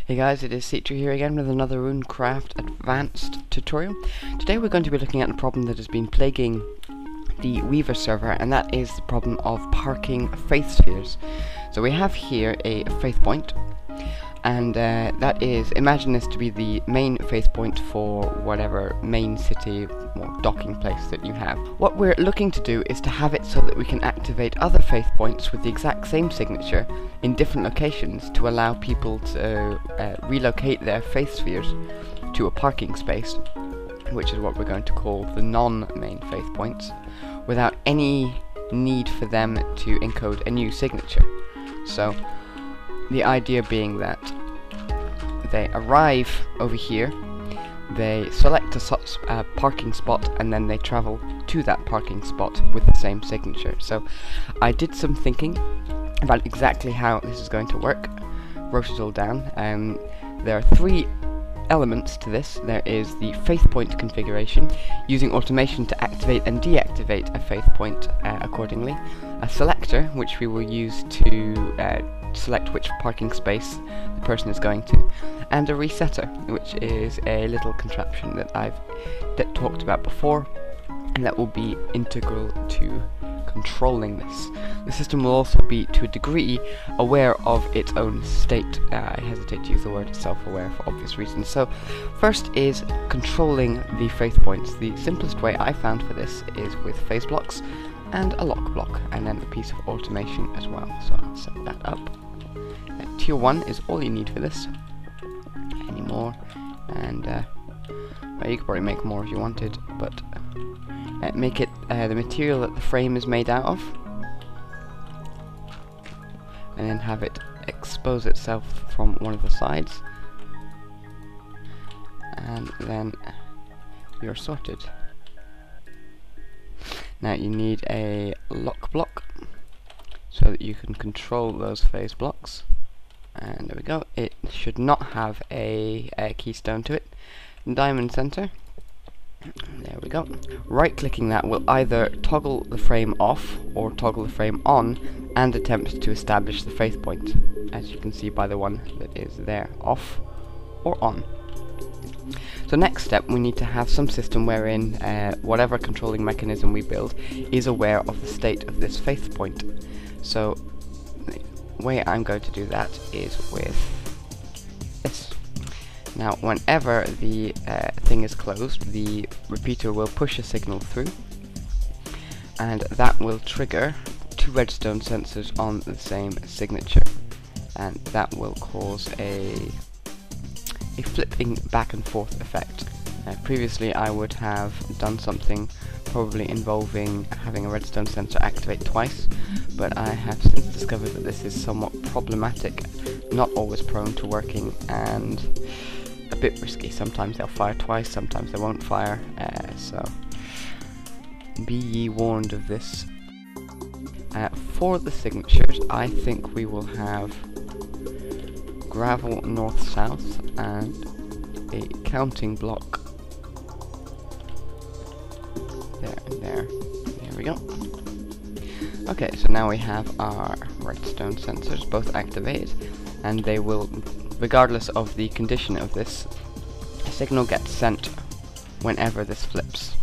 Hey guys, it is Citra here again with another Runecraft Advanced tutorial. Today we're going to be looking at a problem that has been plaguing the Weaver server, and that is the problem of parking faith spheres. So we have here a faith point, and that is, imagine this to be the main faith point for whatever main city or docking place that you have. What we're looking to do is to have it so that we can activate other faith points with the exact same signature in different locations to allow people to relocate their faith spheres to a parking space, which is what we're going to call the non-main faith points, without any need for them to encode a new signature. So the idea being that they arrive over here, they select a parking spot, and then they travel to that parking spot with the same signature. So I did some thinking about exactly how this is going to work, wrote it all down. There are three elements to this. There is the faith point configuration, using automation to activate and deactivate a faith point accordingly, a selector, which we will use to select which parking space the person is going to, and a resetter, which is a little contraption that I've talked about before, and that will be integral to controlling this. The system will also be, to a degree, aware of its own state. I hesitate to use the word self-aware for obvious reasons. So first is controlling the faith points. The simplest way I found for this is with phase blocks and a lock block, and then a piece of automation as well. So I'll set that up. Tier 1 is all you need for this. Any more, and well, you could probably make more if you wanted, but make it the material that the frame is made out of, and then have it expose itself from one of the sides, and then you're sorted. Now you need a lock block so that you can control those phase blocks, and there we go. It should not have a keystone to it. Diamond center. There we go. Right clicking that will either toggle the frame off or toggle the frame on and attempt to establish the faith point, as you can see by the one that is there, off or on. So next step, we need to have some system wherein whatever controlling mechanism we build is aware of the state of this faith point. So the way I'm going to do that is with this. Now whenever the thing is closed, the repeater will push a signal through, and that will trigger two redstone sensors on the same signature, and that will cause a flipping back and forth effect. Previously I would have done something probably involving having a redstone sensor activate twice, but I have since discovered that this is somewhat problematic, not always prone to working, and a bit risky. Sometimes they'll fire twice, sometimes they won't fire, so be ye warned of this. For the signatures, I think we will have gravel north-south and a counting block there and there. There we go. Okay, so now we have our redstone sensors both activated, and they will, regardless of the condition of this, a signal gets sent whenever this flips.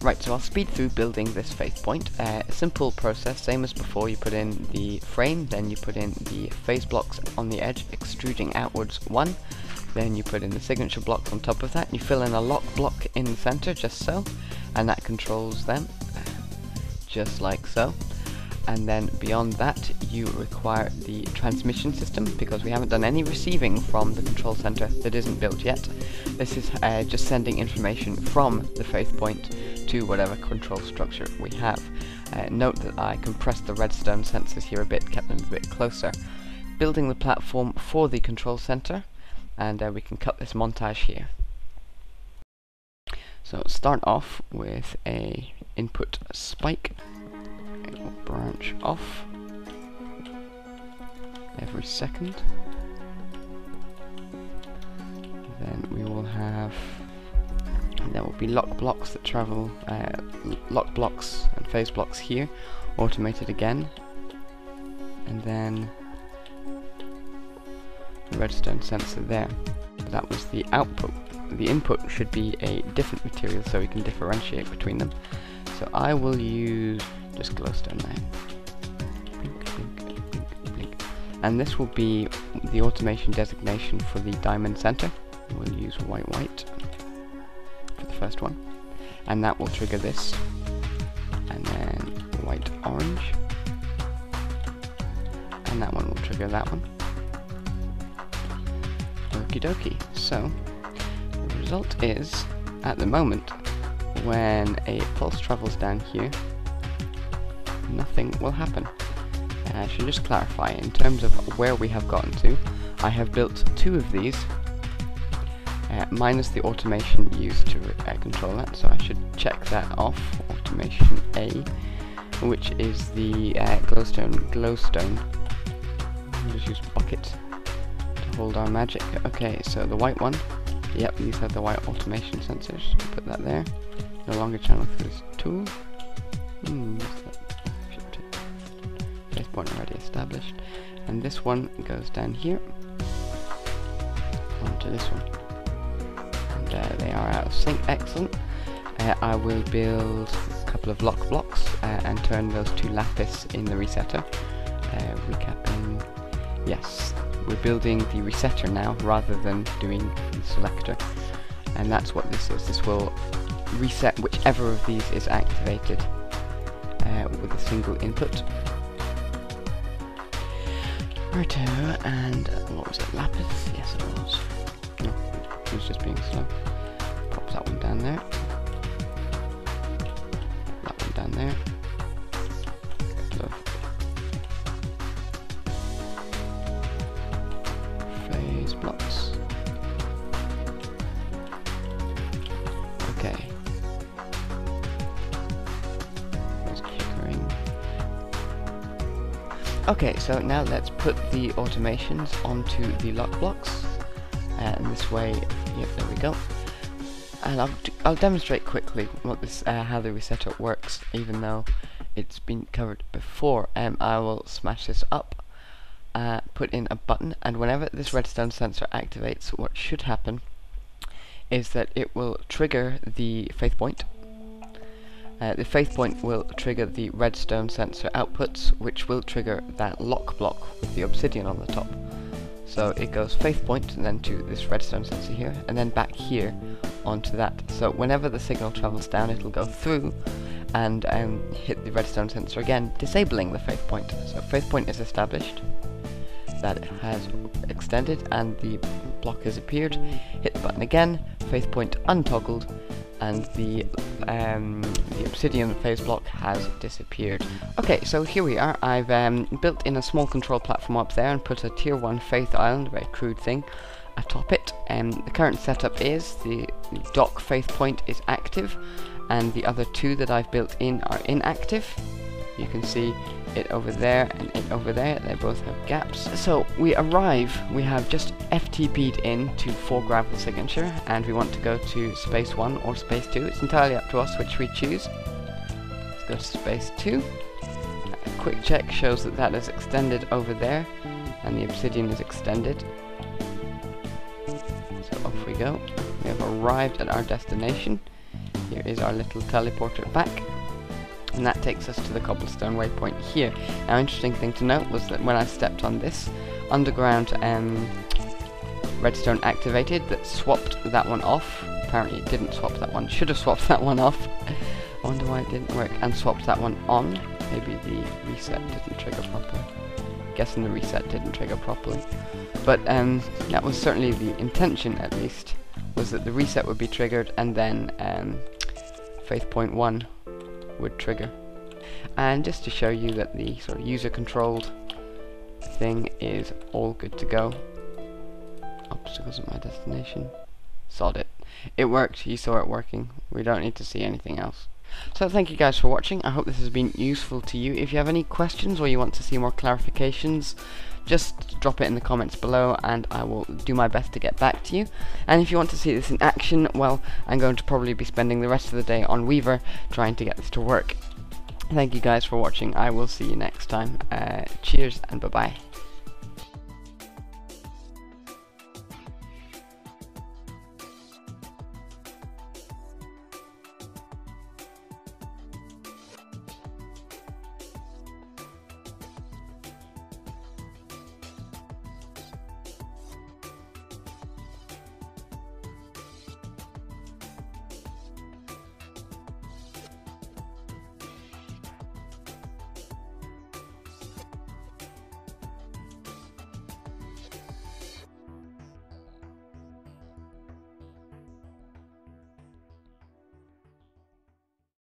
Right, so I'll speed through building this faith point. A simple process, same as before. You put in the frame, then you put in the phase blocks on the edge, extruding outwards one. Then you put in the signature blocks on top of that. You fill in a lock block in the center, just so, and that controls them, just like so. And then beyond that, you require the transmission system, because we haven't done any receiving from the control center that isn't built yet. This is just sending information from the faith point to whatever control structure we have. Note that I compressed the redstone sensors here a bit, kept them a bit closer. Building the platform for the control center, and we can cut this montage here. So start off with a input spike. It will branch off every second. Then we will have, there will be lock blocks that travel, lock blocks and phase blocks here, automated again. And then redstone sensor there. That was the output. The input should be a different material so we can differentiate between them. So I will use just glowstone now. Blink, blink, blink, blink. And this will be the automation designation for the diamond center. We'll use white white for the first one. And that will trigger this. And then white orange. And that one will trigger that one. Okie dokie. So the result is, at the moment, when a pulse travels down here, nothing will happen. I should just clarify, in terms of where we have gotten to, I have built 2 of these, minus the automation used to control that, so I should check that off. Automation A, which is the glowstone. I'll just use bucket to hold our magic. Okay, so the white one, yep, these are the white automation sensors. Put that there. No longer channel through this tool. Place point already established. And this one goes down here onto this one. And they are out of sync. Excellent. I will build a couple of lock blocks and turn those to lapis in the resetter. Recapping. Yes, we're building the resetter now rather than doing the selector. And that's what this is. This will reset whichever of these is activated with a single input. Righto, and what was it? Lapis? Yes, it was. No, it was just being slow. Pop that one down there. That one down there. Couple of phase blocks. Okay. That's flickering. Okay, so now let's put the automations onto the lock blocks, and this way, yep, there we go. And I'll demonstrate quickly what this, how the resetter works, even though it's been covered before. I will smash this up, put in a button, and whenever this redstone sensor activates, what should happen is that it will trigger the faith point. The faith point will trigger the redstone sensor outputs, which will trigger that lock block with the obsidian on the top. So it goes faith point, and then to this redstone sensor here, and then back here onto that. So whenever the signal travels down, it'll go through and hit the redstone sensor again, disabling the faith point. So faith point is established, that it has extended, and the block has appeared. Hit the button again, faith point untoggled, and the obsidian phase block has disappeared. Okay, so here we are. I've built in a small control platform up there and put a tier 1 faith island, a very crude thing, atop it. The current setup is the dock faith point is active, and the other 2 that I've built in are inactive. You can see it over there and it over there, they both have gaps. So we have just FTP'd in to 4 gravel signature, and we want to go to space 1 or space 2. It's entirely up to us which we choose. Let's go to space 2. A quick check shows that that is extended over there, and the obsidian is extended. So off we go. We have arrived at our destination. Here is our little teleporter back. And that takes us to the cobblestone waypoint here. Now, interesting thing to note was that when I stepped on this underground redstone activated, that swapped that one off. Apparently it didn't swap that one. Should have swapped that one off. I wonder why it didn't work. And swapped that one on. Maybe the reset didn't trigger properly. Guessing the reset didn't trigger properly. But that was certainly the intention, at least, was that the reset would be triggered, and then faith point 1 would trigger. And just to show you that the sort of user controlled thing is all good to go. Obstacles at my destination. Sod it. It worked. You saw it working. We don't need to see anything else. So thank you guys for watching. I hope this has been useful to you. If you have any questions or you want to see more clarifications, just drop it in the comments below and I will do my best to get back to you. And if you want to see this in action, well, I'm going to probably be spending the rest of the day on Weaver trying to get this to work. Thank you guys for watching. I will see you next time. Cheers and bye bye.